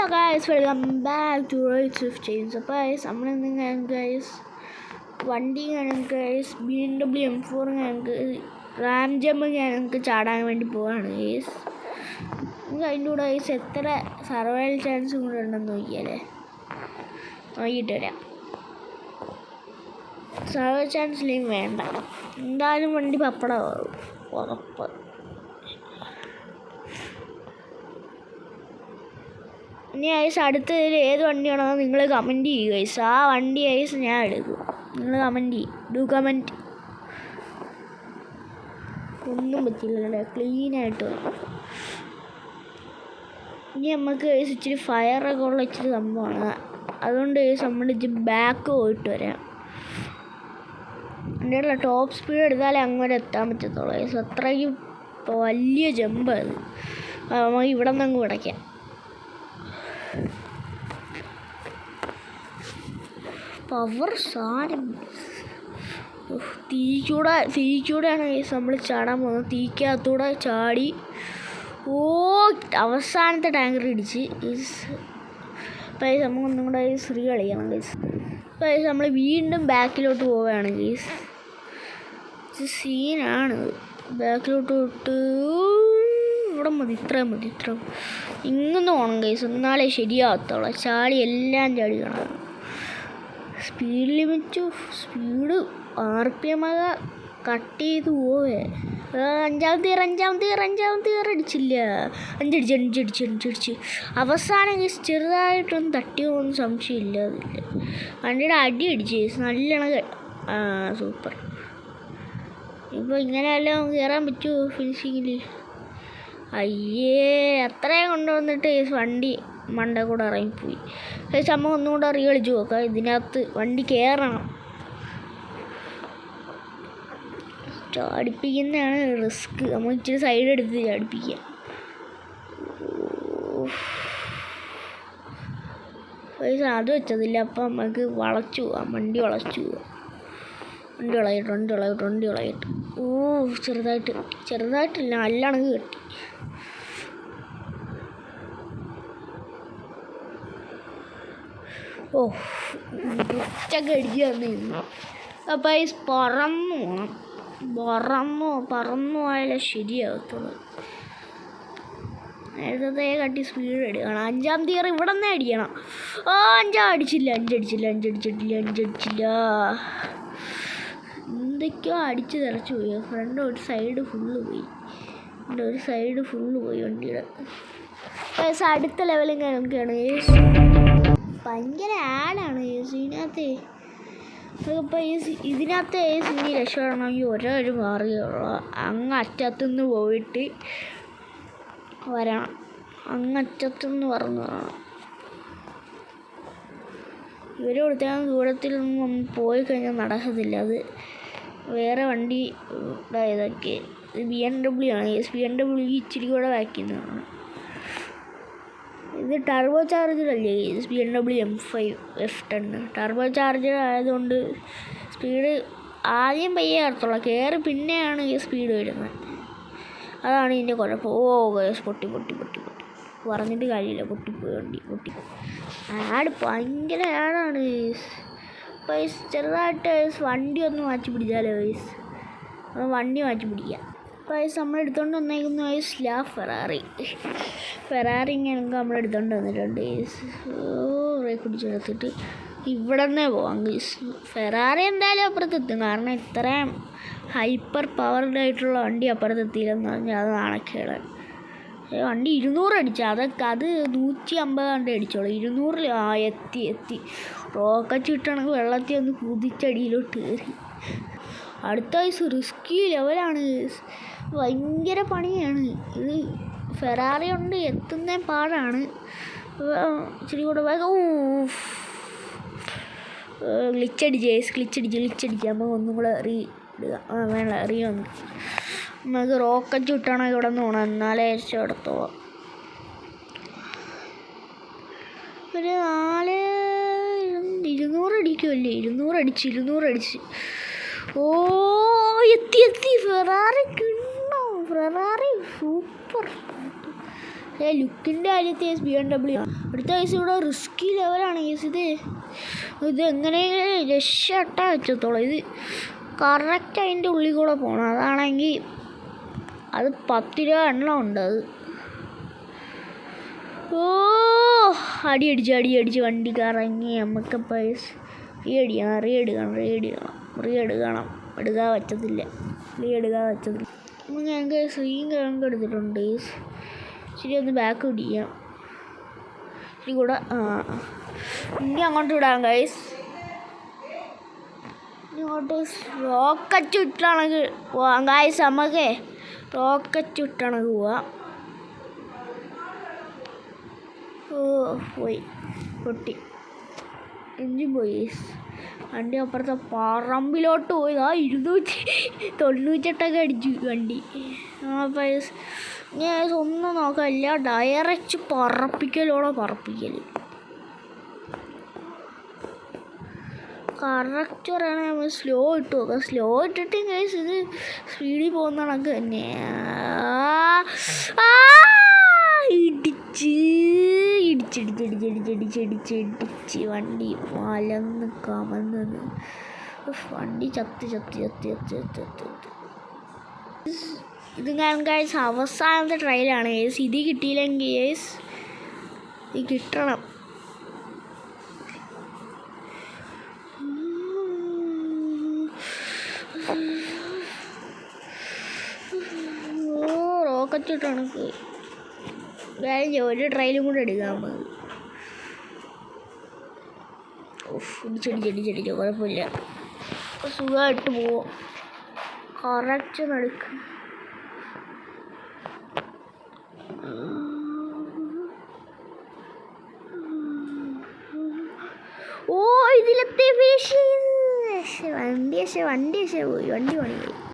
Hello guys, welcome back to Right Swift Chains. അപ്പോൾ guys നമ്മളിന്ന് ഞങ്ങൾക്ക് ഗൈസ് വണ്ടി ഞങ്ങൾക്ക് ഗൈസ് BMW M4 ഞങ്ങൾക്ക് റാം ജമ്പ് ഞങ്ങൾക്ക് ചാടാൻ വേണ്ടി പോവാണ് ഗൈസ്. നമുക്ക് അതിൻ്റെ കൂടെ ഗൈസ് എത്ര സർവൈവൽ ചാൻസ് കൂടെ ഉണ്ടെന്ന് നോക്കിയാലേ നോക്കിയിട്ട് വരാം. സർവൈവൽ ചാൻസ് ഇല്ലെങ്കിൽ വേണ്ട, എന്തായാലും വണ്ടി പപ്പടമാവും ഉറപ്പ്. ഇനി ഐസ് അടുത്തതിൽ ഏത് വണ്ടിയാണോ നിങ്ങൾ കമൻറ്റ് ചെയ്യുക ഐസ്. ആ വണ്ടി ഐസ് ഞാൻ എടുക്കും. നിങ്ങൾ കമൻറ്റ് ചെയ്യും, കമൻറ്റ്. ഒന്നും പറ്റില്ലല്ലേ, ക്ലീനായിട്ട്. ഇനി നമുക്ക് ഐസ് ഇച്ചിരി ഫയറൊക്കെ ഉള്ള ഇച്ചിരി സംഭവമാണ്. അതുകൊണ്ട് ഐസ് നമ്മൾ ഇച്ചിരി ബാക്ക് പോയിട്ട് വരാം. എൻ്റെ ടോപ്പ് സ്പീഡ് എടുത്താലേ അങ്ങോട്ട് എത്താൻ പറ്റത്തുള്ളൂ ഐസ്. അത്രയ്ക്കും വലിയ ജമ്പ് അത്. നമുക്ക് ഇവിടെ നിന്ന് അങ്ങ് വിടയ്ക്കാം. പവർ സാധനം. തീക്കൂടെയാണ് നമ്മൾ ചാടാൻ പോകുന്നത്. തീക്കകത്തൂടെ ചാടി അവസാനത്തെ ടാങ്കർ ഇടിച്ച് നമുക്ക് ഒന്നും കൂടെ ശ്രീ കളിക്കണം ഗൈസ്. അപ്പോൾ നമ്മൾ വീണ്ടും ബാക്കിലോട്ട് പോവുകയാണ് ഗൈസ്. സീനാണ്. ബാക്കിലോട്ട് വിട്ട് ഇവിടെ മതി, ഇത്രയും മതി, ഇത്രയും ഇങ്ങനെ പോകണം ഗൈസ്, എന്നാലേ ശരിയാകത്തുള്ളൂ. ചാടി എല്ലാം ചാടി കാണാം. Speed limit speed RPM cut ചെയ്ത് പോവേ. അഞ്ചാമത്തെ ഇയർ അടിച്ചില്ല, അഞ്ചടിച്ച് അവസാനം ചെറുതായിട്ടൊന്ന് തട്ടി പോകുന്ന സംശയമില്ല. അതില്ല, വണ്ടിയുടെ അടി അടിച്ച് നല്ലോണം. സൂപ്പർ. ഇപ്പോൾ ഇങ്ങനെയെല്ലാം കയറാൻ പറ്റുമോ ഫിനിഷിങ്ങിൽ? അയ്യേ, അത്രയും കൊണ്ടുവന്നിട്ട് വണ്ടി മണ്ട കൂടെ ഇറങ്ങിപ്പോയി. നമ്മൾ ഒന്നുകൂടെ കളിച്ച് നോക്കാം. ഇതിനകത്ത് വണ്ടി കയറണം. ചാടിപ്പിക്കുന്നതാണ് റിസ്ക്. നമ്മൾ ഇച്ചിരി സൈഡ് എടുത്ത് ചാടിപ്പിക്കുക. അത് വെച്ചതില്ല, അപ്പം നമുക്ക് വളച്ചു പോവാം. വണ്ടി വളച്ചു പോവാം. വണ്ടി വളയിട്ട് ചെറുതായിട്ടില്ല, നല്ലണക്ക് കെട്ടി. ഉച്ചക്ക് അടിച്ച് തന്നിരുന്നു. അപ്പം ഈ പറന്നു പോയാലേ ശരിയാകത്തുള്ളൂ. നേരത്തെ കട്ടി സ്പീഡ് അടിക്കണം. അഞ്ചാം തിയർ ഇവിടെ നിന്ന് അടിക്കണം. അഞ്ചടിച്ചില്ല. എന്തൊക്കെയോ അടിച്ച് തെറച്ചു പോയി. ഫ്രണ്ട് ഒരു സൈഡ് ഫുള്ള് പോയി വണ്ടിയുടെ. അടുത്ത ലെവലും നോക്കിയാണ് ഭയങ്കര ആഡാണ് ഇതിനകത്ത്. ഇപ്പോൾ ഇതിനകത്ത് ഇനി രക്ഷപ്പെടണമെങ്കിൽ ഒരു മാർഗ്ഗമുള്ള അങ്ങ് അറ്റത്തുനിന്ന് പോയിട്ട് വരണം. അങ്ങറ്റത്തുനിന്ന് പറന്ന് വരണം. ഇവർ കൊടുത്താൽ ദൂരത്തിലൊന്നും പോയി കഴിഞ്ഞാൽ നടക്കത്തില്ല. അത് വേറെ വണ്ടി ഇതൊക്കെ BMW ആണ്. BMW ഇച്ചിരി കൂടെ വായിക്കുന്നതാണ്. ഇത് ടർബോ ചാർജറല്ലേ BMW M5 F10. Turbo charger ആയതുകൊണ്ട് സ്പീഡ് ആദ്യം പയ്യെ കയറത്തുള്ളൂ, കയറി പിന്നെയാണ് ഈ സ്പീഡ് വരുന്നത്. അതാണ് ഇതിൻ്റെ കുഴപ്പം. ഗൈസ് പൊട്ടി പറഞ്ഞിട്ട് കാര്യമില്ല, പൊട്ടിപ്പോയി വണ്ടി. ആഡ് ഭയങ്കര ആടാണ് ഗൈസ്. ഗൈസ് ചെറുതായിട്ട് വണ്ടി ഒന്ന് മാറ്റി പിടിച്ചാലോ ഗൈസ്. വണ്ടി മാറ്റി പിടിക്കാം. ഗൈസ് നമ്മൾ എടുത്തുകൊണ്ട് വന്നേക്കുന്ന ഗൈസ് ഫെറാറി ഇങ്ങനെ നമ്മൾ എടുത്തുകൊണ്ട് വന്നിട്ടുണ്ട് ഗൈസ്. ബ്രേക്ക് പിടിച്ചെടുത്തിട്ട് ഇവിടെ നിന്നേ പോവാം ഗൈസ്. ഫെറാറി എന്തായാലും അപ്പുറത്തെത്തും, കാരണം ഇത്രയും ഹൈപ്പർ പവർഡ് ആയിട്ടുള്ള വണ്ടി അപ്പുറത്തെത്തിയില്ലെന്ന് പറഞ്ഞാൽ അത് നാണക്കേട്. വണ്ടി 200 അടിച്ചു. അത് 150 കണ്ട് അടിച്ചോളൂ. 200 എത്തി. റോക്കറ്റ് കിട്ടണമെങ്കിൽ വെള്ളത്തിൽ ഒന്ന് കുതിച്ചടിയിലോട്ട് കയറി. അടുത്ത വയസ്സ് റിസ്കി ലെവലാണ്. ഭയങ്കര പണിയാണ് ഇത്. ഫെറാറി കൊണ്ട് എത്തുന്ന പാടാണ്. ഇച്ചിരി കൂടെ വേഗം ഗ്ലിച്ചടിച്ച് നമ്മൾ ഒന്നും കൂടെ എറിയൊന്ന്. നമുക്ക് റോക്കറ്റ് കിട്ടണം ഇവിടെ നിന്ന് പോകണം, എന്നാലേ രക്ഷപ്പെടുത്തോളാം. ഒരു 200 അടിക്കുമല്ലേ. 200 അടിച്ച് എത്തി. Ferrari super. ലുക്കിൻ്റെ കാര്യത്തിൽ BMW അടുത്ത കേസ് ഇവിടെ റിസ്കി ലെവലാണ് കേസ്. ഇത് എങ്ങനെയെങ്കിലും രക്ഷട്ടാ വെച്ചത്തോളം. ഇത് കറക്റ്റ് അതിൻ്റെ ഉള്ളിൽ കൂടെ പോകണം. അതാണെങ്കിൽ അത് 10 രൂപ എണ്ണം ഉണ്ട്. അത് അടിയടിച്ച് വണ്ടി കറങ്ങി നമുക്ക് പൈസ റീഎടുക്കണം. എടുക്കാൻ പറ്റത്തില്ല. ഞങ്ങൾക്ക് സ്ക്രീൻ കിഴങ്ങ് എടുത്തിട്ടുണ്ട്. ശരി, ഒന്ന് ബാക്ക് പിടിക്കാം. ശരി കൂടെ ഇനി അങ്ങോട്ട് വിടാം ഗൈസ്. ഇങ്ങോട്ട് റോക്കറ്റ് വിട്ടാണെങ്കിൽ പോവാം ഗൈസ്. നമുക്ക് റോക്കറ്റ് വിട്ടാണെങ്കിൽ പോവാം. പോയി പൊട്ടി, എഞ്ചിൻ പോയി. വണ്ടി അപ്പുറത്തെ പറമ്പിലോട്ട് പോയി. 298 അടിച്ചു വണ്ടി. പൈസ ഞാൻ ഒന്നും നോക്കാനില്ല, ഡയറക്റ്റ് പറപ്പിക്കൽ. കറക്റ്റ് പറയുകയാണെങ്കിൽ നമ്മൾ സ്ലോ ഇട്ട് നോക്കാം. സ്ലോ ഇട്ടിട്ട് കേസ് ഇത് സ്പീഡിൽ പോകുന്ന കണക്ക് തന്നെ. ഇടിച്ച് വണ്ടി മലന്ന് കമന്നത്. വണ്ടി ചത്ത്. ഇത് ഞാൻ ഗൈസ് അവസാനത്തെ ട്രയലാണ് ഗൈസ്. ഇത് കിട്ടിയില്ലെങ്കിൽ ഗൈസ് ഇത് കിട്ടണം. റോക്കറ്റ് ഇട്ട് കണക്ക് ഒരു ട്രയലും കൂടെ എടുക്കാൻ മതി. ഇടിച്ചടിച്ച് കുഴപ്പമില്ല, സുഖമായിട്ട് പോവും. കറക്റ്റ് നടക്കും. ഇതിലത്തെ വണ്ടി പോയി.